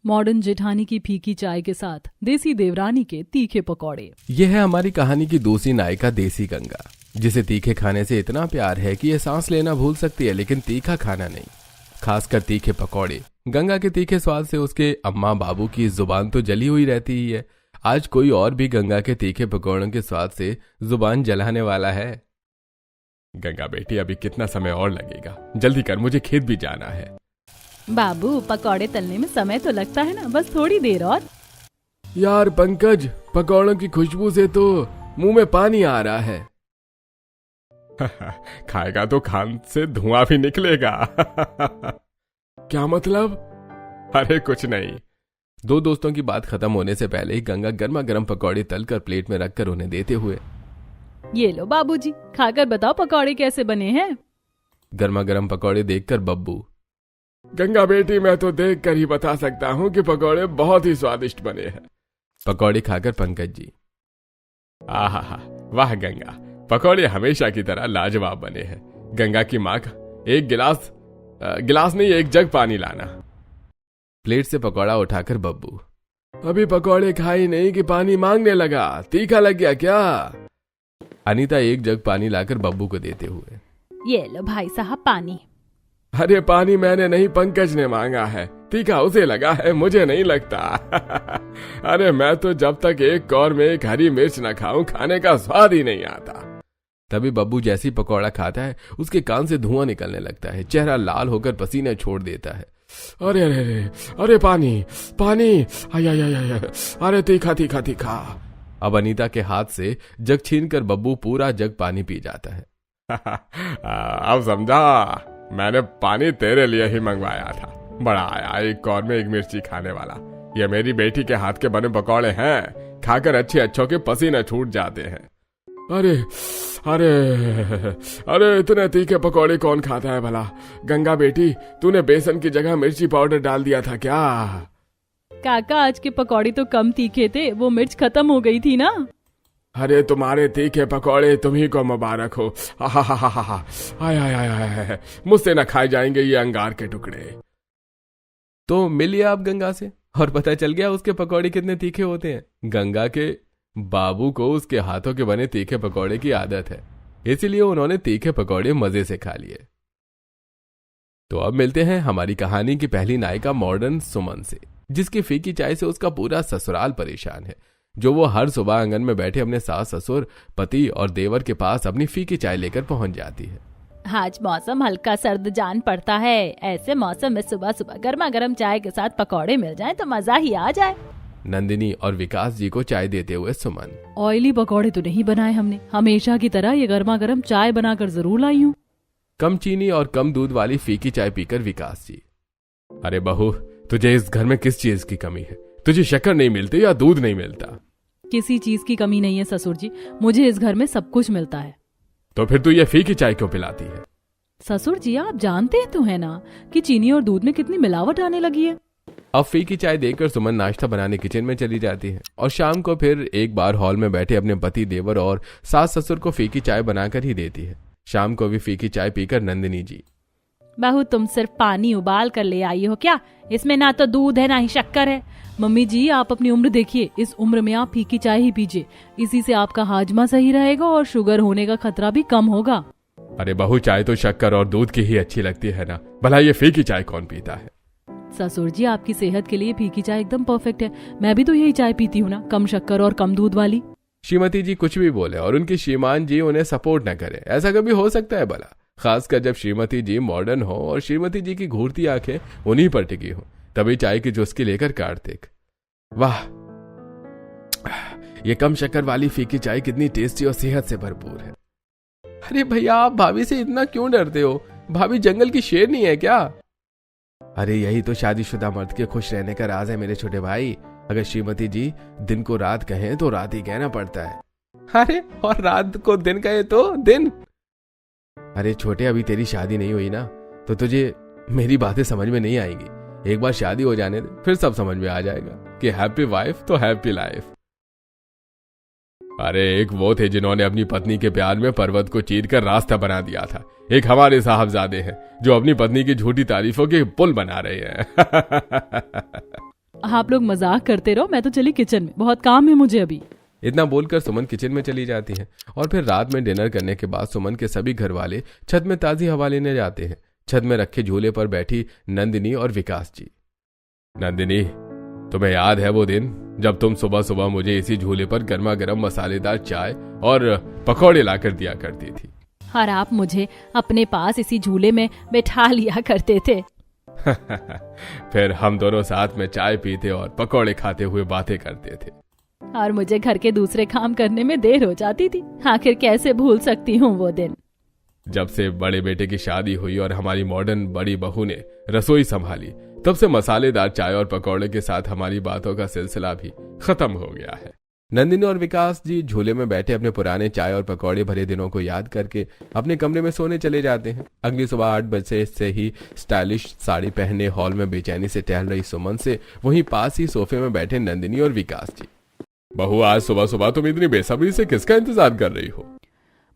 Modern जेठानी की फीकी चाय के साथ देसी देवरानी के तीखे पकौड़े। यह है हमारी कहानी की दूसरी नायिका देसी गंगा, जिसे तीखे खाने से इतना प्यार है कि यह सांस लेना भूल सकती है लेकिन तीखा खाना नहीं, खासकर तीखे पकौड़े। गंगा के तीखे स्वाद से उसके अम्मा बाबू की जुबान तो जली हुई रहती ही है। आज कोई और भी गंगा के तीखे पकौड़ों के स्वाद से जुबान जलाने वाला है। गंगा बेटी, अभी कितना समय और लगेगा? जल्दी कर, मुझे खेत भी जाना है। बाबू, पकौड़े तलने में समय तो लगता है ना, बस थोड़ी देर और। यार पंकज, पकौड़ों की खुशबू से तो मुंह में पानी आ रहा है। खाएगा तो खान से धुआं भी निकलेगा। क्या मतलब? अरे कुछ नहीं। दो दोस्तों की बात खत्म होने से पहले ही गंगा गर्मा गर्म पकौड़े तलकर प्लेट में रखकर उन्हें देते हुए, ये लो बाबूजी, खाकर बताओ पकौड़े कैसे बने हैं। गर्मा गर्म पकौड़े देखकर बब्बू, गंगा बेटी, मैं तो देख कर ही बता सकता हूँ कि पकौड़े बहुत ही स्वादिष्ट बने हैं। पकौड़े खाकर पंकज जी, आहा, वाह गंगा, पकौड़े हमेशा की तरह लाजवाब बने हैं। गंगा की माँ का एक गिलास नहीं, एक जग पानी लाना। प्लेट से पकौड़ा उठाकर बब्बू, अभी पकौड़े खाई नहीं कि पानी मांगने लगा, तीखा लग गया क्या? अनीता एक जग पानी लाकर बब्बू को देते हुए, ये लो भाई साहब पानी। अरे पानी मैंने नहीं, पंकज ने मांगा है, तीखा उसे लगा है, मुझे नहीं लगता। अरे मैं तो जब तक एक कौर में एक हरी मिर्च न खाऊं खाने का स्वाद ही नहीं आता। तभी बब्बू जैसी पकौड़ा खाता है उसके कान से धुआं निकलने लगता है, चेहरा लाल होकर पसीने छोड़ देता है। अरे अरे अरे अरे पानी, अरे तीखा। अब अनीता के हाथ से जग छीनकर बब्बू पूरा जग पानी पी जाता है। अब समझा, मैंने पानी तेरे लिए ही मंगवाया था। बड़ा आया एक कौर में एक मिर्ची खाने वाला। ये मेरी बेटी के हाथ के बने पकौड़े हैं, खाकर अच्छों के पसीने छूट जाते हैं। अरे अरे अरे इतने तीखे पकौड़े कौन खाता है भला? गंगा बेटी, तूने बेसन की जगह मिर्ची पाउडर डाल दिया था क्या? काका, आज के पकौड़े तो कम तीखे थे, वो मिर्च खत्म हो गई थी ना। अरे तुम्हारे तीखे पकौड़े तुम्ही को मुबारक हो। आय, मुझसे न खाए जाएंगे ये अंगार के टुकड़े। तो मिलिए आप गंगा से और पता चल गया उसके पकौड़े कितने तीखे होते हैं। गंगा के बाबू को उसके हाथों के बने तीखे पकौड़े की आदत है, इसीलिए उन्होंने तीखे पकौड़े मजे से खा लिए। तो अब मिलते हैं हमारी कहानी की पहली नायिका मॉडर्न सुमन से, जिसकी फीकी चाय से उसका पूरा ससुराल परेशान है, जो वो हर सुबह आंगन में बैठे अपने सास ससुर, पति और देवर के पास अपनी फीकी चाय लेकर पहुंच जाती है। आज मौसम हल्का सर्द जान पड़ता है, ऐसे मौसम में सुबह सुबह गर्मा गर्म चाय के साथ पकौड़े मिल जाएं तो मजा ही आ जाए। नंदिनी और विकास जी को चाय देते हुए सुमन, ऑयली पकौड़े तो नहीं बनाए हमने, हमेशा की तरह ये गर्मा गर्म चाय बनाकर जरूर लाई हूँ। कम चीनी और कम दूध वाली फीकी चाय पीकर विकास जी, अरे बहू, तुझे इस घर में किस चीज की कमी है? तुझे शक्कर नहीं मिलती या दूध नहीं मिलता? किसी चीज की कमी नहीं है ससुर जी, मुझे इस घर में सब कुछ मिलता है। तो फिर तू ये फीकी चाय क्यों पिलाती है? ससुर जी, आप जानते तो है ना कि चीनी और दूध में कितनी मिलावट आने लगी है। अब फीकी चाय देकर सुमन नाश्ता बनाने किचन में चली जाती है और शाम को फिर एक बार हॉल में बैठे अपने पति देवर और सास ससुर को फीकी चाय बनाकर ही देती है। शाम को भी फीकी चाय पीकर नंदिनी जी, बहू तुम सिर्फ पानी उबाल कर ले आई हो क्या? इसमें ना तो दूध है ना ही शक्कर है। मम्मी जी, आप अपनी उम्र देखिए, इस उम्र में आप फीकी चाय ही पीजिए, इसी से आपका हाजमा सही रहेगा और शुगर होने का खतरा भी कम होगा। अरे बहू, चाय तो शक्कर और दूध की ही अच्छी लगती है ना, भला ये फीकी चाय कौन पीता है? ससुर जी, आपकी सेहत के लिए फीकी चाय एकदम परफेक्ट है, मैं भी तो यही चाय पीती हूँ ना, कम शक्कर और कम दूध वाली। श्रीमती जी कुछ भी बोले और उनकी श्रीमान जी उन्हें सपोर्ट न करे, ऐसा कभी हो सकता है भला? खासकर जब श्रीमती जी मॉडर्न हो और श्रीमती जी की घूरती आंखें उन्हीं पर टिकी हो, तभी चाय की चुस्की लेकर कार्तिक, वाह, ये कम शक्कर वाली फीकी चाय कितनी टेस्टी और सेहत से भरपूर है। अरे भैया, आप भाभी से इतना क्यों डरते हो? भाभी जंगल की शेर नहीं है क्या? अरे यही तो शादीशुदा मर्द के खुश रहने का राज है मेरे छोटे भाई। अगर श्रीमती जी दिन को रात कहें तो रात ही कहना पड़ता है। अरे और रात को दिन कहे तो दिन। अरे छोटे, अभी तेरी शादी नहीं हुई ना, तो तुझे मेरी बातें समझ में नहीं आएंगी। एक बार शादी हो जाने दे, फिर सब समझ में आ जाएगा कि हैप्पी वाइफ तो हैप्पी लाइफ। अरे एक वो थे जिन्होंने अपनी पत्नी के प्यार में पर्वत को चीरकर रास्ता बना दिया था। एक हमारे साहबजादे हैं जो अपनी पत्नी की झूठी तारीफों के पुल बना रहे हैं। आप लोग मजाक करते रहो, मैं तो चली किचन में, बहुत काम है मुझे अभी। इतना बोलकर सुमन किचन में चली जाती है और फिर रात में डिनर करने के बाद सुमन के सभी घर वाले छत में ताजी हवा लेने जाते हैं। छत में रखे झूले पर बैठी नंदिनी और विकास जी। नंदिनी, तुम्हें याद है वो दिन जब तुम सुबह सुबह मुझे इसी झूले पर गर्मा गर्म मसालेदार चाय और पकौड़े लाकर दिया करती थी? और आप मुझे अपने पास इसी झूले में बैठा लिया करते थे। फिर हम दोनों साथ में चाय पीते और पकौड़े खाते हुए बातें करते थे। और मुझे घर के दूसरे काम करने में देर हो जाती थी। आखिर कैसे भूल सकती हूँ वो दिन। जब से बड़े बेटे की शादी हुई और हमारी मॉडर्न बड़ी बहू ने रसोई संभाली, तब से मसालेदार चाय और पकौड़े के साथ हमारी बातों का सिलसिला भी खत्म हो गया है। नंदिनी और विकास जी झूले में बैठे अपने पुराने चाय और पकौड़े भरे दिनों को याद करके अपने कमरे में सोने चले जाते हैं। अगली सुबह 8 बजे से ही स्टाइलिश साड़ी पहने हॉल में बेचैनी से टहल रही सुमन से वहीं पास ही सोफे में बैठे नंदिनी और विकास जी। बहू, आज सुबह सुबह तुम इतनी बेसब्री से किसका इंतजार कर रही हो?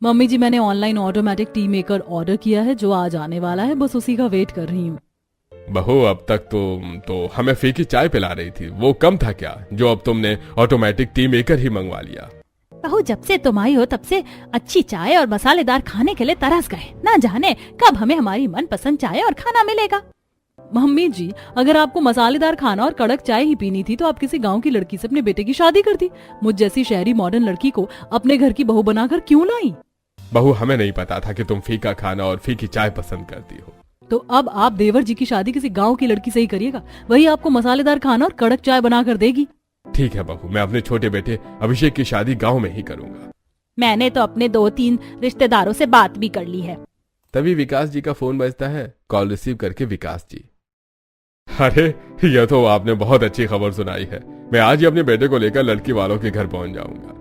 मम्मी जी, मैंने online automatic T maker order किया है जो आज आने वाला है, बस उसी का वेट कर रही हूँ। बहू, अब तक तो हमें फीकी चाय पिला रही थी, वो कम था क्या जो अब तुमने ऑटोमेटिक टी मेकर ही मंगवा लिया? बहू, जब से तुम आई हो तब से अच्छी चाय और मसालेदार खाने के लिए तरस गए। ना जाने कब हमें हमारी मनपसंद चाय और खाना मिलेगा। मम्मी जी, अगर आपको मसालेदार खाना और कड़क चाय ही पीनी थी तो आप किसी गांव की लड़की से अपने बेटे की शादी करती। मुझ जैसी शहरी मॉडर्न लड़की को अपने घर की बहू बनाकर क्यों लाई? बहू, हमें नहीं पता था कि तुम फीका खाना और फीकी चाय पसंद करती हो। तो अब आप देवर जी की शादी किसी गांव की लड़की से ही करिएगा, वही आपको मसालेदार खाना और कड़क चाय बनाकर देगी। ठीक है बहू, मैं अपने छोटे बेटे अभिषेक की शादी गांव में ही करूंगा। मैंने तो अपने 2-3 रिश्तेदारों से बात भी कर ली है। तभी विकास जी का फोन बजता है। कॉल रिसीव करके विकास जी, अरे यह तो आपने बहुत अच्छी खबर सुनाई है। मैं आज ही अपने बेटे को लेकर लड़की वालों के घर पहुंच जाऊंगा।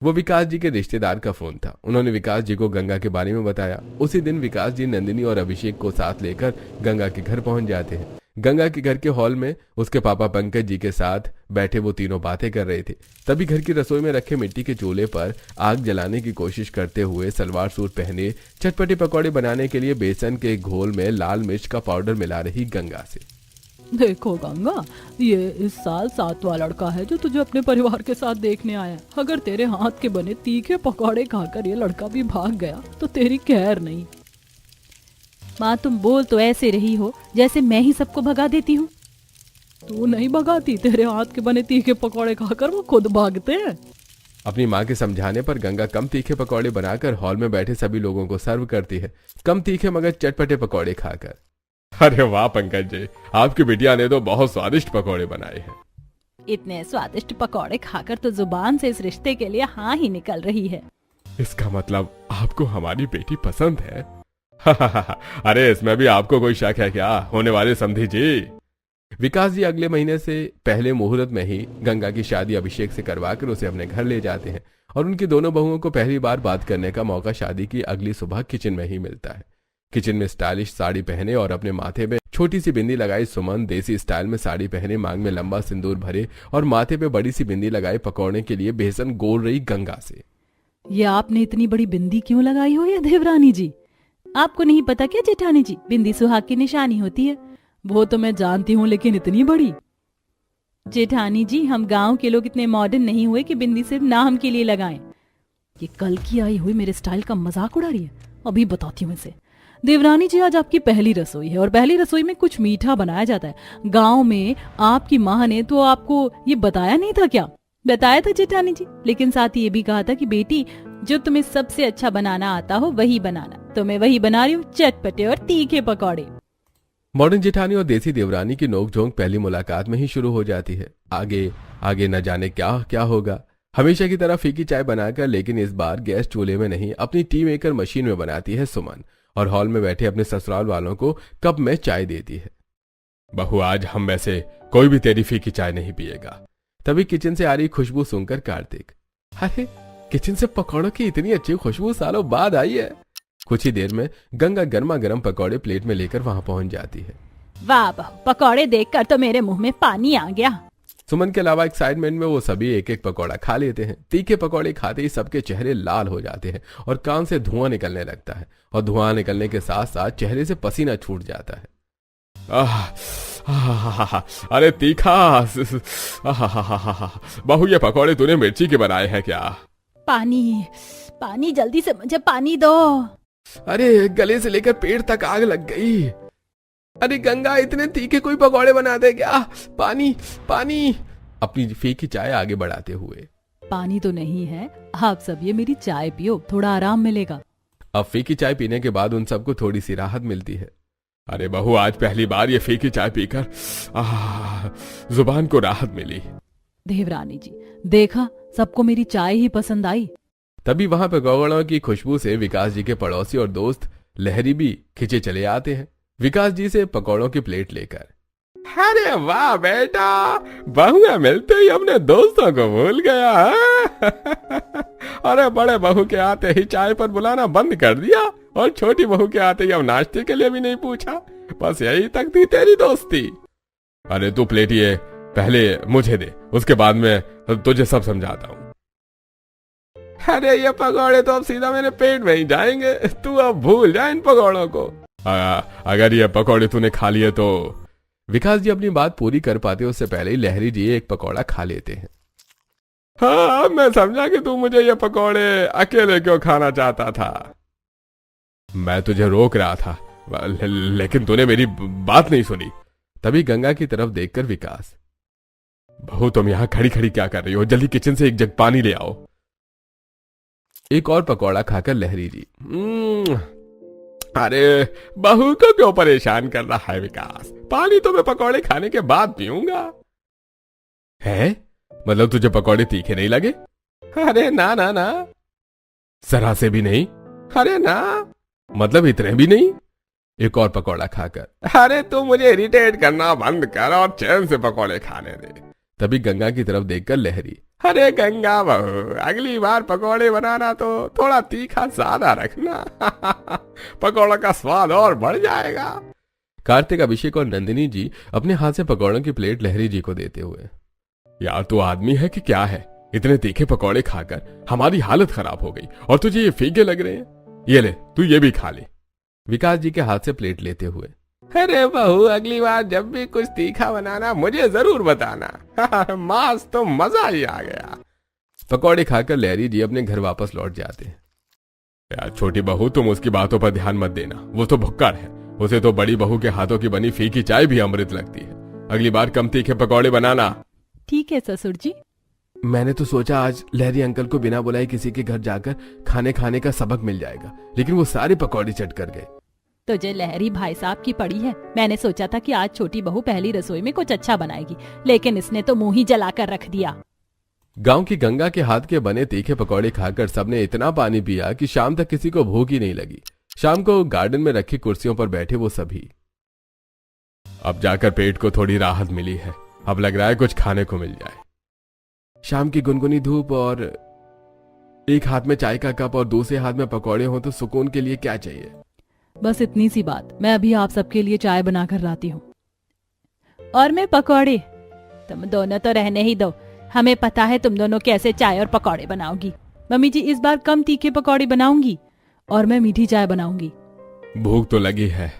वो विकास जी के रिश्तेदार का फोन था। उन्होंने विकास जी को गंगा के बारे में बताया। उसी दिन विकास जी नंदिनी और अभिषेक को साथ लेकर गंगा के घर पहुंच जाते हैं। गंगा के घर के हॉल में उसके पापा पंकज जी के साथ बैठे वो तीनों बातें कर रहे थे। तभी घर की रसोई में रखे मिट्टी के चूल्हे पर आग जलाने की कोशिश करते हुए सलवार सूट पहने चटपटे पकौड़े बनाने के लिए बेसन के घोल में लाल मिर्च का पाउडर मिला रही गंगा से, देखो गंगा, ये इस साल 7वां लड़का है जो तुझे अपने परिवार के साथ देखने आया। अगर तेरे हाथ के बने तीखे पकौड़े खाकर ये लड़का भी भाग गया तो तेरी खैर नहीं। माँ, तुम बोल तो ऐसे रही हो जैसे मैं ही सबको भगा देती हूँ। तू नहीं भगाती, तेरे हाथ के बने तीखे पकौड़े खाकर वो खुद भागते हैं। अपनी माँ के समझाने पर गंगा कम तीखे पकौड़े बनाकर हॉल में बैठे सभी लोगों को सर्व करती है, कम तीखे मगर चटपटे पकौड़े खाकर। अरे वाह पंकज जी, आपकी बिटिया ने तो बहुत स्वादिष्ट पकौड़े बनाए हैं। इतने स्वादिष्ट पकौड़े खाकर तो जुबान से इस रिश्ते के लिए हाँ ही निकल रही है। इसका मतलब आपको हमारी बेटी पसंद है? अरे इसमें भी आपको कोई शक है क्या, होने वाले समधी जी? विकास जी अगले महीने से पहले मुहूर्त में ही गंगा की शादी अभिषेक से करवाकर उसे अपने घर ले जाते हैं और उनकी दोनों बहुओं को पहली बार बात करने का मौका शादी की अगली सुबह किचन में ही मिलता है। किचन में स्टाइलिश साड़ी पहने और अपने माथे पे छोटी सी बिंदी लगाई सुमन देसी स्टाइल में साड़ी पहने मांग में लंबा सिंदूर भरे और माथे पे बड़ी सी बिंदी लगाए पकौड़े के लिए बेसन गोल रही गंगा से। ये आपने इतनी बड़ी बिंदी क्यों लगाई हो ये देवरानी जी? आपको नहीं पता क्या जेठानी जी, बिंदी सुहाग की निशानी होती है। वो तो मैं जानती हूँ, लेकिन इतनी बड़ी? जेठानी जी, हम गांव के लोग इतने मॉडर्न नहीं हुए कि बिंदी सिर्फ नाम के लिए लगाएं। ये कल की आई हुई मेरे स्टाइल का मजाक उड़ा रही है, अभी बताती हूँ इसे। देवरानी जी, आज आपकी पहली रसोई है और पहली रसोई में कुछ मीठा बनाया जाता है। गांव में आपकी माँ ने तो आपको ये बताया नहीं था क्या? बताया था जेठानी जी, लेकिन साथ ही ये भी कहा था कि बेटी, जो तुम्हें सबसे अच्छा बनाना आता हो वही बनाना। तो मैं वही बना रही हूँ, चटपटे और तीखे पकौड़े। मॉडर्न जेठानी और देसी देवरानी की नोकझोंक पहली मुलाकात में ही शुरू हो जाती है। आगे आगे न जाने क्या क्या होगा। हमेशा की तरह फीकी चाय बनाकर, लेकिन इस बार गैस चूल्हे में नहीं, अपनी टी मेकर मशीन में बनाती है सुमन और हॉल में बैठे अपने ससुराल वालों को कप में चाय देती है। बहू, आज हम में से कोई भी तेरी फीकी चाय नहीं पिएगा। तभी किचन से आ रही खुशबू सुनकर कार्तिक, अरे किचन से पकौड़ों की इतनी अच्छी खुशबू सालों बाद आई है। कुछ ही देर में गंगा गर्मा गर्म पकौड़े प्लेट में लेकर वहां पहुंच जाती है। वाह बहू, पकौड़े देखकर तो मेरे मुंह में पानी आ गया। सुमन के अलावा एक्साइटमेंट में वो सभी एक एक पकौड़ा खा लेते हैं। तीखे पकौड़े खाते ही सबके चेहरे लाल हो जाते हैं और कान से धुआं निकलने लगता है और धुआं निकलने के साथ साथ चेहरे से पसीना छूट जाता है। अरे तीखा। बहू ये पकौड़े तूने मिर्ची के बनाए हैं क्या? पानी, पानी, जल्दी से मुझे पानी दो। अरे गले से लेकर पेट तक आग लग गई। अरे गंगा, इतने तीखे कोई पकौड़े बना दे क्या? पानी, पानी। अपनी फीकी चाय आगे बढ़ाते हुए। पानी तो नहीं है, आप सब ये मेरी चाय पियो, थोड़ा आराम मिलेगा। अब फीकी चाय पीने के बाद उन सबको थोड़ी सी राहत मिलती है। अरे बहू, आज पहली बार ये फीकी चाय पीकर जुबान को राहत मिली। देवरानी जी, देखा, सबको मेरी चाय ही पसंद आई। तभी वहां पकौड़ों की खुशबू से विकास जी के पड़ोसी और दोस्त लहरी भी खिंचे चले आते हैं विकास जी से पकौड़ों की प्लेट लेकर। अरे वाह बेटा, बहुएं मिलते ही अपने दोस्तों को भूल गया। अरे बड़े बहू के आते ही चाय पर बुलाना बंद कर दिया और छोटी बहू के आते ही अब नाश्ते के लिए भी नहीं पूछा। बस यही तक थी तेरी दोस्ती। अरे तू प्लेट ये पहले मुझे दे, उसके बाद में तुझे सब समझाता हूँ। अरे ये पकौड़े तो अब सीधा मेरे पेट में ही जाएंगे, तू अब भूल जा इन पकौड़ों को। अगर ये पकौड़े तूने खा लिए तो। विकास जी अपनी बात पूरी कर पाते उससे पहले ही लहरी जी एक पकौड़ा खा लेते हैं। हाँ, मैं समझा कि तू मुझे ये पकौड़े अकेले क्यों खाना चाहता था। मैं तुझे रोक रहा था, लेकिन तूने मेरी बात नहीं सुनी। तभी गंगा की तरफ देखकर विकास, बहू तुम यहां खड़ी खड़ी क्या कर रही हो? जल्दी किचन से एक जग पानी ले आओ। एक और पकौड़ा खाकर लहरी जी, अरे बहू को क्यों परेशान कर रहा है विकास? पानी तो मैं पकौड़े खाने के बाद पीऊंगा। है? मतलब तुझे पकौड़े तीखे नहीं लगे? अरे ना ना ना, जरा से भी नहीं। अरे ना, मतलब इतने भी नहीं। एक और पकौड़ा खाकर, अरे तू मुझे इरिटेट करना बंद कर और चैन से पकौड़े खाने दे। तभी गंगा की तरफ देखकर लहरी, अरे गंगा बहू, अगली बार पकौड़े बनाना तो थोड़ा तीखा ज्यादा रखना। पकौड़ों का स्वाद और बढ़ जाएगा। कार्तिक, अभिषेक और नंदिनी जी अपने हाथ से पकौड़ों की प्लेट लहरी जी को देते हुए, यार तू आदमी है कि क्या है? इतने तीखे पकौड़े खाकर हमारी हालत खराब हो गई और तुझे ये फीके लग रहे हैं। ये ले, तू ये भी खा ले। विकास जी के हाथ से प्लेट लेते हुए, अरे बहू, अगली बार जब भी कुछ तीखा बनाना मुझे जरूर बताना। मास तो मजा ही आ गया। पकौड़े खाकर लहरी जी अपने घर वापस लौट जाते हैं। यार छोटी बहू, तुम उसकी बातों पर ध्यान मत देना, वो तो भुक्कड़ है। उसे तो बड़ी बहू के हाथों की बनी फीकी चाय भी अमृत लगती है। अगली बार कम तीखे पकौड़े बनाना। ठीक है ससुर जी। मैंने तो सोचा आज लहरी अंकल को बिना बुलाए किसी के घर जाकर खाने का सबक मिल जाएगा, लेकिन वो सारे पकौड़े चट कर गए। तुझे लहरी भाई साहब की पड़ी है। मैंने सोचा था कि आज छोटी बहू पहली रसोई में कुछ अच्छा बनाएगी, लेकिन इसने तो मुंह ही जलाकर रख दिया। गांव की गंगा के हाथ के बने तीखे पकौड़े खाकर सबने इतना पानी पिया कि शाम तक किसी को भूख ही नहीं लगी। शाम को गार्डन में रखी कुर्सियों पर बैठे वो सभी। अब जाकर पेट को थोड़ी राहत मिली है। अब लग रहा है कुछ खाने को मिल जाए। शाम की गुनगुनी धूप और एक हाथ में चाय का कप और दूसरे हाथ में पकौड़े हो तो सुकून के लिए क्या चाहिए। बस इतनी सी बात। मैं अभी आप सबके लिए चाय बनाकर लाती हूँ। और मैं पकौड़े। तुम दोनों तो रहने ही दो, हमें पता है तुम दोनों कैसे चाय और पकौड़े बनाओगी। मम्मी जी, इस बार कम तीखे पकौड़े बनाऊंगी और मैं मीठी चाय बनाऊंगी। भूख तो लगी है,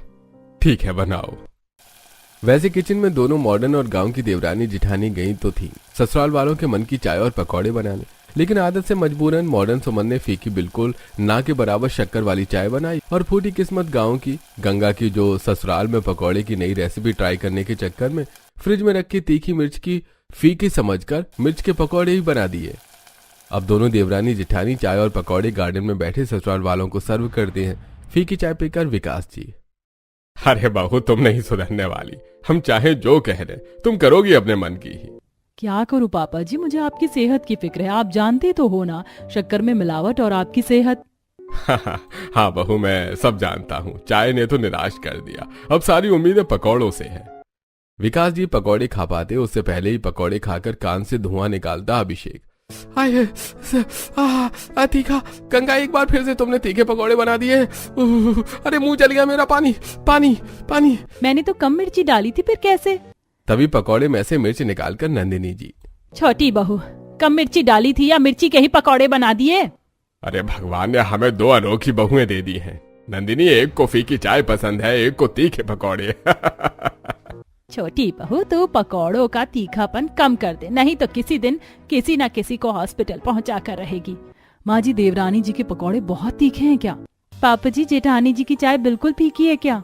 ठीक है बनाओ। वैसे किचन में दोनों मॉडर्न और गांव की देवरानी जिठानी गई तो थी ससुराल वालों के मन की चाय और पकौड़े बनाने, लेकिन आदत से मजबूरन मॉडर्न सुमन ने फीकी बिल्कुल ना के बराबर शक्कर वाली चाय बनाई। और फूटी किस्मत गांव की गंगा की, जो ससुराल में पकौड़े की नई रेसिपी ट्राई करने के चक्कर में फ्रिज में रखी तीखी मिर्च की फीकी समझकर मिर्च के पकौड़े ही बना दिए। अब दोनों देवरानी जिठानी चाय और पकौड़े गार्डन में बैठे ससुराल वालों को सर्व करते हैं। फीकी चाय पीकर विकास जी, अरे बहू तुम नहीं सुधरने वाली। हम चाहे जो कह रहे तुम करोगी अपने मन की ही। क्या करूं पापा जी, मुझे आपकी सेहत की फिक्र है। आप जानते तो हो ना, शक्कर में मिलावट और आपकी सेहत। हाँ बहू, मैं सब जानता हूँ। चाय ने तो निराश कर दिया, अब सारी उम्मीदें पकौड़ों से है। विकास जी पकौड़े खा पाते उससे पहले ही पकौड़े खाकर कान से धुआं निकालता अभिषेक, तीखा गंगा, एक बार फिर से तुमने तीखे पकौड़े बना दिए। अरे मुंह जल गया मेरा। पानी पानी पानी। मैंने तो कम मिर्ची डाली थी, फिर कैसे? तभी पकौड़े में से मिर्च निकालकर नंदिनी जी, छोटी बहू, कम मिर्ची डाली थी या मिर्ची के ही पकौड़े बना दिए? अरे भगवान ने हमें दो अनोखी बहुएं दे दी हैं। नंदिनी, एक को फीकी चाय पसंद है, एक को तीखे पकौड़े। छोटी बहू तू पकौड़ों का तीखापन कम कर दे, नहीं तो किसी दिन किसी ना किसी को हॉस्पिटल पहुंचा कर रहेगी। माँ जी, देवरानी जी के पकौड़े बहुत तीखे हैं क्या? पापा जी, जेठानी जी की चाय बिल्कुल फीकी है क्या?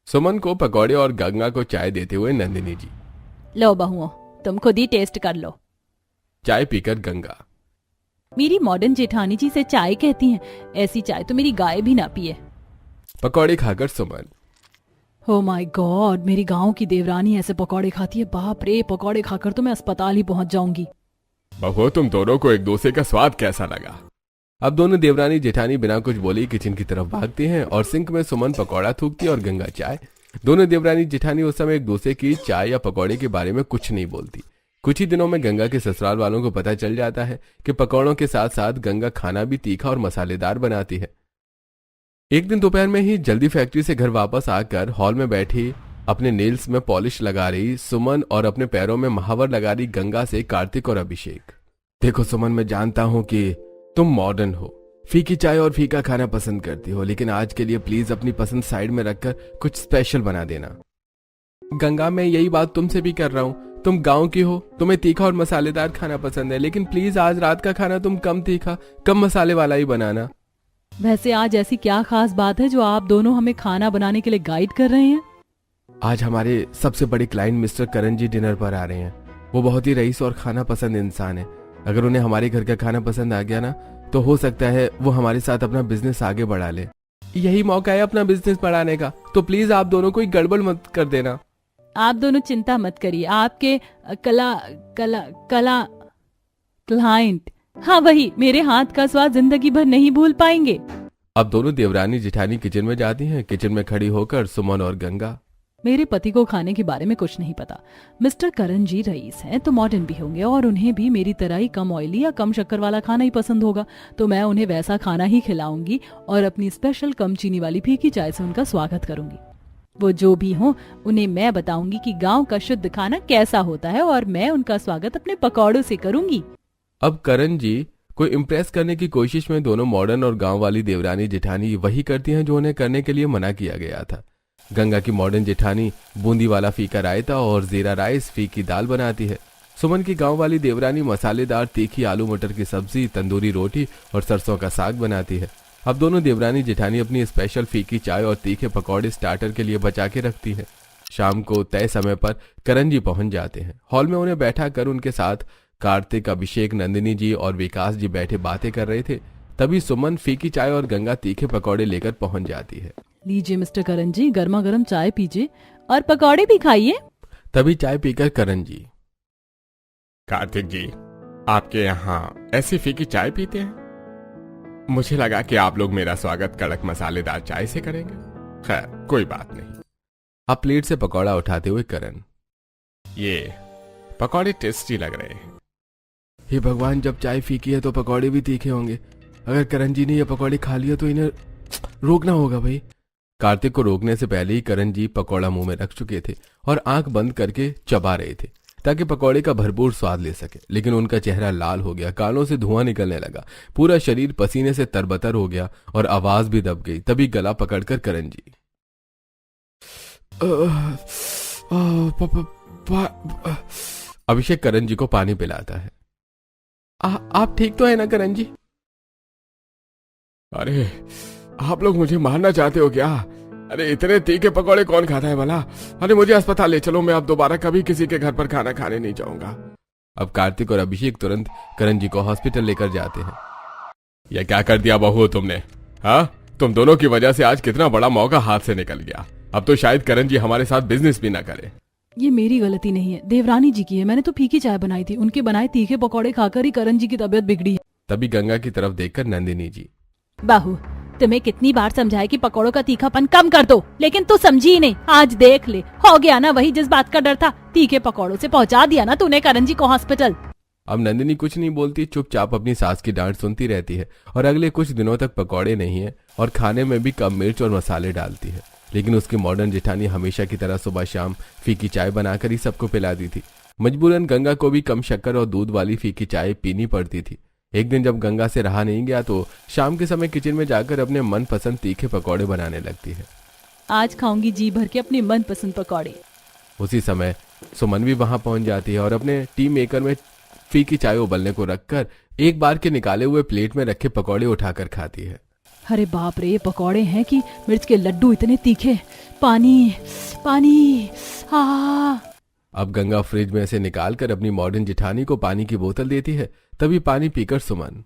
सुमन को पकौड़े और गंगा को चाय देते हुए नंदिनी जी। लो बहुओं, तुम खुद ही टेस्ट कर लो। चाय पीकर गंगा। मेरी मॉडर्न जेठानी जी से चाय कहती हैं, ऐसी चाय तो मेरी गाय भी ना पिए। पकौड़े खाकर सुमन। ओ माय गॉड, मेरी गांव की देवरानी ऐसे पकौड़े खाती है, बाप रे, पकौड़े खाकर तो मैं अस्पताल ही पहुंच जाऊंगी। बहू, तुम दोनों को एक दूसरे का स्वाद कैसा लगा? अब दोनों देवरानी जेठानी बिना कुछ बोले किचन की तरफ भागती हैं और सिंक में सुमन पकौड़ा थूकती है और गंगा चाय। दोनों देवरानी जेठानी उस समय एक दूसरे की चाय या पकौड़े के बारे में कुछ नहीं बोलती। कुछ ही दिनों में गंगा के ससुराल वालों को पता चल जाता है कि पकौड़ों के साथ साथ गंगा खाना भी तीखा और मसालेदार बनाती है। एक दिन दोपहर में ही जल्दी फैक्ट्री से घर वापस आकर हॉल में बैठी अपने नेल्स में पॉलिश लगा रही सुमन और अपने पैरों में महावर लगा रही गंगा से कार्तिक और अभिषेक। देखो सुमन, मैं जानता हूं कि तुम मॉडर्न हो, फीकी चाय और फीका खाना पसंद करती हो, लेकिन आज के लिए प्लीज अपनी पसंद साइड में रखकर कुछ स्पेशल बना देना। गंगा, मैं यही बात तुमसे भी कर रहा हूँ। तुम गांव की हो, तुम्हें तीखा और मसालेदार खाना पसंद है, लेकिन प्लीज आज रात का खाना तुम कम तीखा कम मसाले वाला ही बनाना। वैसे आज ऐसी क्या खास बात है जो आप दोनों हमें खाना बनाने के लिए गाइड कर रहे हैं? आज हमारे सबसे बड़े क्लाइंट मिस्टर करण जी डिनर पर आ रहे हैं। वो बहुत ही रईस और खाना पसंद इंसान है। अगर उन्हें हमारे घर का खाना पसंद आ गया ना, तो हो सकता है वो हमारे साथ अपना बिजनेस आगे बढ़ा ले। यही मौका है अपना बिजनेस बढ़ाने का, तो प्लीज आप दोनों कोई गड़बड़ मत कर देना। आप दोनों चिंता मत करिए, आपके कला कला कला क्लाइंट, हाँ वही, मेरे हाथ का स्वाद जिंदगी भर नहीं भूल पाएंगे। अब दोनों देवरानी जेठानी किचन में जाती हैं। किचन में खड़ी होकर सुमन और गंगा। मेरे पति को खाने के बारे में कुछ नहीं पता। मिस्टर करण जी रईस हैं तो मॉडर्न भी होंगे और उन्हें भी मेरी तरह ही कम ऑयली या कम शक्कर वाला खाना ही पसंद होगा, तो मैं उन्हें वैसा खाना ही खिलाऊंगी और अपनी स्पेशल कम चीनी वाली फीकी चाय से उनका स्वागत करूंगी। वो जो भी हो, उन्हें मैं बताऊंगी कि गांव का शुद्ध खाना कैसा होता है और मैं उनका स्वागत अपने पकौड़ों से करूंगी। अब करण जी को इम्प्रेस करने की कोशिश में दोनों मॉडर्न और गांव वाली देवरानी जेठानी वही करती हैं जो उन्हें करने के लिए मना किया गया था। गंगा की मॉडर्न जेठानी बूंदी वाला फीका रायता और जीरा राइस फीकी दाल बनाती है। सुमन की गांव वाली देवरानी मसालेदार तीखी आलू मटर की सब्जी, तंदूरी रोटी और सरसों का साग बनाती है। अब दोनों देवरानी जेठानी अपनी स्पेशल फीकी चाय और तीखे पकौड़े स्टार्टर के लिए बचा के रखती है। शाम को तय समय पर करण जी पहुंच जाते हैं। हॉल में उन्हें बैठा कर उनके साथ कार्तिक, अभिषेक, नंदिनी जी और विकास जी बैठे बातें कर रहे थे। तभी सुमन फीकी चाय और गंगा तीखे पकौड़े लेकर पहुंच जाती है। लीजिए मिस्टर करण जी, गर्मा गर्म चाय पीजिए और पकौड़े भी खाइए। तभी चाय पीकर करण जी, कार्तिक जी, आपके यहाँ ऐसी फीकी चाय पीते हैं? मुझे लगा कि आप लोग मेरा स्वागत कड़क मसालेदार चाय से करेंगे। खैर, कोई बात नहीं। आप प्लेट से पकौड़ा उठाते हुए करण, ये पकौड़े टेस्टी लग रहे हैं। हे भगवान, जब चाय फीकी है तो पकौड़े भी तीखे होंगे। अगर करण जी ने ये पकौड़े खा लिया तो इन्हें रोकना होगा भाई। कार्तिक को रोकने से पहले ही करण जी पकौड़ा मुंह में रख चुके थे और आंख बंद करके चबा रहे थे ताकि पकौड़े का भरपूर स्वाद ले सके, लेकिन उनका चेहरा लाल हो गया, कानों से धुआं निकलने लगा, पूरा शरीर पसीने से तरबतर हो गया और आवाज भी दब गई। तभी गला पकड़कर करण जी, अभिषेक करण जी को पानी पिलाता है। आप ठीक तो है ना करण जी? अरे, आप लोग मुझे मारना चाहते हो क्या? अरे, इतने तीखे पकौड़े कौन खाता है भला? अरे, मुझे अस्पताल ले चलो, मैं अब दोबारा कभी किसी के घर पर खाना खाने नहीं जाऊंगा। अब कार्तिक और अभिषेक तुरंत करण जी को हॉस्पिटल लेकर जाते हैं। यह क्या कर दिया बहू तुमने? हाँ, तुम दोनों की वजह से आज कितना बड़ा मौका हाथ से निकल गया। अब तो शायद करण जी हमारे साथ बिजनेस भी ना करे। ये मेरी गलती नहीं है, देवरानी जी की है। मैंने तो फीकी चाय बनाई थी, उनके बनाए तीखे पकौड़े खाकर ही करण जी की तबीयत बिगड़ी है। तभी गंगा की तरफ देखकर नंदिनी जी, बाहू, तुम्हें कितनी बार समझाया कि पकौड़ों का तीखापन कम कर दो, लेकिन तू समझी ही नहीं। आज देख ले, हो गया ना वही जिस बात का डर था। तीखे पकौड़ों से पहुंचा दिया ना तूने करण जी को हॉस्पिटल। अब नंदिनी कुछ नहीं बोलती, चुपचाप अपनी सास की डांट सुनती रहती है और अगले कुछ दिनों तक पकौड़े नहीं है और खाने में भी कम मिर्च और मसाले डालती है। लेकिन उसकी मॉडर्न जेठानी हमेशा की तरह सुबह शाम फीकी चाय बनाकर ही सबको पिलाती थी। मजबूरन गंगा को भी कम शक्कर और दूध वाली फीकी चाय पीनी पड़ती थी। एक दिन जब गंगा से रहा नहीं गया तो शाम के समय किचन में जाकर अपने मनपसंद तीखे पकौड़े बनाने लगती है। आज खाऊंगी जी भर के अपने मनपसंद पकौड़े। उसी समय सुमन भी वहां पहुंच जाती है और अपने टी मेकर में फीकी चाय उबलने को रखकर एक बार के निकाले हुए प्लेट में रखे पकौड़े उठाकर खाती है। अरे बाप रे, ये पकौड़े हैं कि मिर्च के लड्डू इतने तीखे। पानी पानी। अब गंगा फ्रिज में से निकालकर अपनी मॉडर्न जेठानी को पानी की बोतल देती है। तभी पानी पीकर सुमन,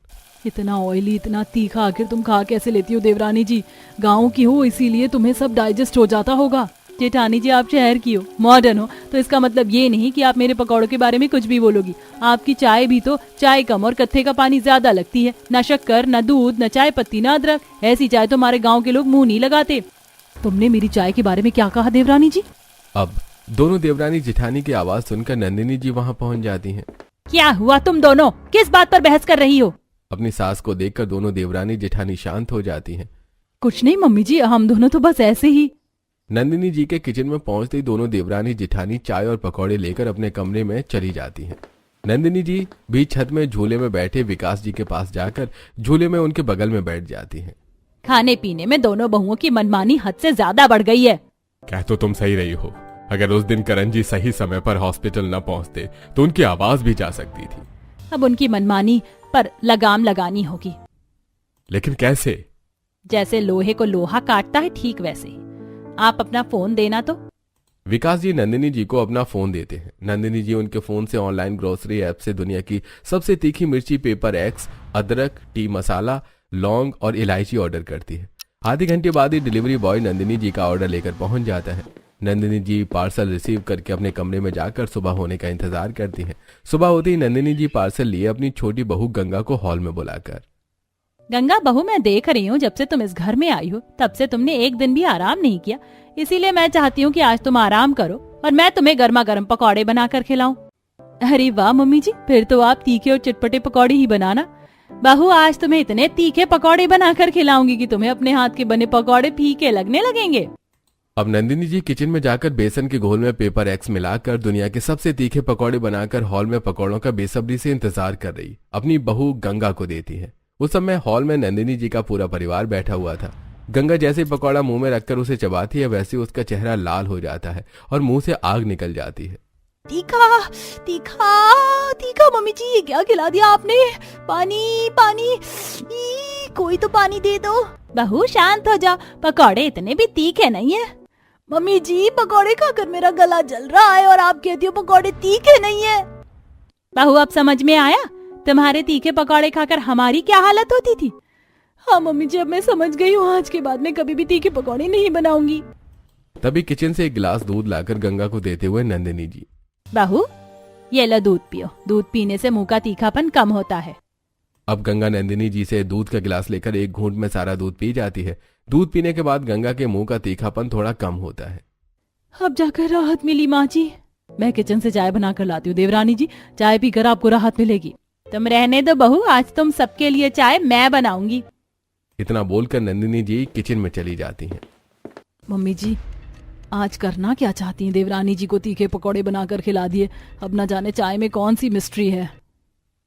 इतना ऑयली, इतना तीखा आखिर तुम खा कैसे लेती हो देवरानी जी? गाँव की हो इसीलिए तुम्हें सब डाइजेस्ट हो जाता होगा। जेठानी जी आप शहर की हो, मॉडर्न हो, तो इसका मतलब ये नहीं कि आप मेरे पकौड़ों के बारे में कुछ भी बोलोगी। आपकी चाय भी तो चाय कम और कत्थे का पानी ज्यादा लगती है। न शक्कर, न दूध, न चाय पत्ती, न अदरक। ऐसी चाय तो हमारे गाँव के लोग मुंह नहीं लगाते। तुमने मेरी चाय के बारे में क्या कहा देवरानी जी? अब दोनों देवरानी जेठानी की आवाज सुनकर नंदिनी जी वहां पहुंच जाती हैं। क्या हुआ तुम दोनों? किस बात पर बहस कर रही हो? अपनी सास को देखकर दोनों देवरानी जेठानी शांत हो जाती हैं। कुछ नहीं मम्मी जी, हम दोनों तो बस ऐसे ही। नंदिनी जी के किचन में पहुंचते ही दोनों देवरानी जेठानी चाय और पकौड़े लेकर अपने कमरे में चली जाती हैं। नंदिनी जी बीच छत में झूले में बैठे विकास जी के पास जाकर झूले में उनके बगल में बैठ जाती हैं। खाने पीने में दोनों बहुओं की मनमानी हद से ज्यादा बढ़ गई है। कह तो तुम सही रही हो। अगर उस दिन करण जी सही समय पर हॉस्पिटल न पहुंचते तो उनकी आवाज भी जा सकती थी। अब उनकी मनमानी पर लगाम लगानी होगी। लेकिन कैसे? जैसे लोहे को लोहा काटता है, ठीक वैसे ही। आप अपना फोन देना तो। विकास जी नंदिनी जी को अपना फोन देते हैं। नंदिनी जी उनके फोन से ऑनलाइन ग्रोसरी ऐप से दुनिया की सबसे तीखी मिर्ची पेपर एक्स, अदरक, टी मसाला, लौंग और इलायची ऑर्डर करती है। आधे घंटे बाद ही डिलीवरी बॉय नंदिनी जी का ऑर्डर लेकर पहुंच जाता है। नंदिनी जी पार्सल रिसीव करके अपने कमरे में जाकर सुबह होने का इंतजार करती हैं। सुबह होते ही नंदिनी जी पार्सल लिए अपनी छोटी बहू गंगा को हॉल में बुलाकर, गंगा बहू, मैं देख रही हूँ जब से तुम इस घर में आई हो तब से तुमने एक दिन भी आराम नहीं किया। इसीलिए मैं चाहती हूँ कि आज तुम आराम करो और मैं तुम्हें गर्मा गर्म पकौड़े बनाकर खिलाऊं। अरे वाह मम्मी जी, फिर तो आप तीखे और चटपटे पकौड़े ही बनाना। बहू, आज तुम्हें इतने तीखे पकौड़े बनाकर खिलाऊंगी कि तुम्हें अपने हाथ के बने पकौड़े फीके लगने लगेंगे। अब नंदिनी जी किचन में जाकर बेसन के घोल में पेपर एक्स मिलाकर दुनिया के सबसे तीखे पकौड़े बनाकर हॉल में पकौड़ों का बेसब्री से इंतजार कर रही अपनी बहू गंगा को देती है। उस समय हॉल में नंदिनी जी का पूरा परिवार बैठा हुआ था। गंगा जैसे पकौड़ा मुंह में रखकर उसे चबाती है वैसे उसका चेहरा लाल हो जाता है और मुंह से आग निकल जाती है। तीखा तीखा तीखा मम्मी जी, ये क्या खिला दिया आपने? पानी पानी, कोई तो पानी दे दो। बहू शांत हो जाओ, पकौड़े इतने भी तीखे नहीं है। मम्मी जी, पकौड़े खाकर मेरा गला जल रहा है और आप कहती हो पकौड़े तीखे नहीं है। बहू अब समझ में आया? तुम्हारे तीखे पकौड़े खाकर हमारी क्या हालत होती थी। हाँ मम्मी जी, अब मैं समझ गई हूँ। आज के बाद मैं कभी भी तीखे पकौड़े नहीं बनाऊंगी। तभी किचन से एक गिलास दूध लाकर गंगा को देते हुए नंदिनी जी, बहू ये लो दूध पियो। दूध पीने से मुंह का तीखापन कम होता है। अब गंगा नंदिनी जी से दूध का गिलास लेकर एक घूंट में सारा दूध पी जाती है। दूध पीने के बाद गंगा के मुंह का तीखापन थोड़ा कम होता है। अब जाकर राहत मिली माँ जी। मैं किचन से चाय बनाकर लाती हूँ देवरानी जी, चाय पीकर आपको राहत मिलेगी। तुम रहने दो बहू, आज तुम सबके लिए चाय मैं बनाऊंगी। इतना बोलकर नंदिनी जी किचन में चली जाती हैं। मम्मी जी, आज करना क्या चाहती हैं? देवरानी जी को तीखे पकौड़े बनाकर खिला दिए, अब न जाने चाय में कौन सी मिस्ट्री है।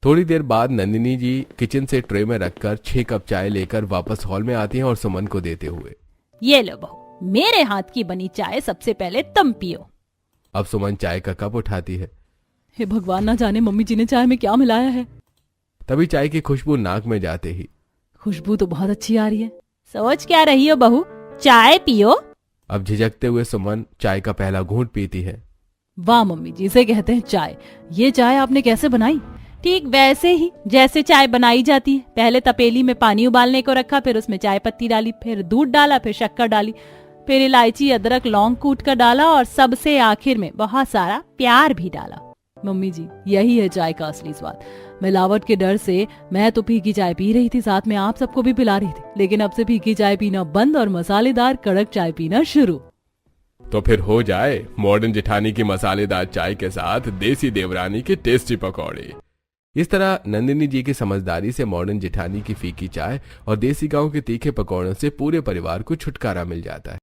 थोड़ी देर बाद नंदिनी जी किचन से ट्रे में रखकर 6 कप चाय लेकर वापस हॉल में आती हैं और सुमन को देते हुए, ये लो बहू, मेरे हाथ की बनी चाय सबसे पहले तुम पियो। अब सुमन चाय का कप उठाती है। हे भगवान, ना जाने मम्मी जी ने चाय में क्या मिलाया है। तभी चाय की खुशबू नाक में जाते ही, खुशबू तो बहुत अच्छी आ रही है। सोच क्या रही हो बहू, चाय पियो। अब झिझकते हुए सुमन चाय का पहला घूंट पीती है। वाह मम्मी जी, इसे कहते हैं चाय। ये चाय आपने कैसे बनाई? ठीक वैसे ही जैसे चाय बनाई जाती है। पहले तपेली में पानी उबालने को रखा, फिर उसमें चाय पत्ती डाली, फिर दूध डाला, फिर शक्कर डाली, फिर इलायची, अदरक, लौंग कूट कर डाला और सबसे आखिर में बहुत सारा प्यार भी डाला। मम्मी जी, यही है चाय का असली स्वाद। मिलावट के डर से मैं तो फीकी चाय पी रही थी, साथ में आप सबको भी पिला रही थी, लेकिन अब से फीकी चाय पीना बंद और मसालेदार कड़क चाय पीना शुरू। तो फिर हो जाए मॉडर्न जेठानी की मसालेदार चाय के साथ देसी देवरानी के टेस्टी पकौड़े। इस तरह नंदिनी जी की समझदारी से मॉडर्न जेठानी की फीकी चाय और देसी गांव के तीखे पकौड़ों से पूरे परिवार को छुटकारा मिल जाता है।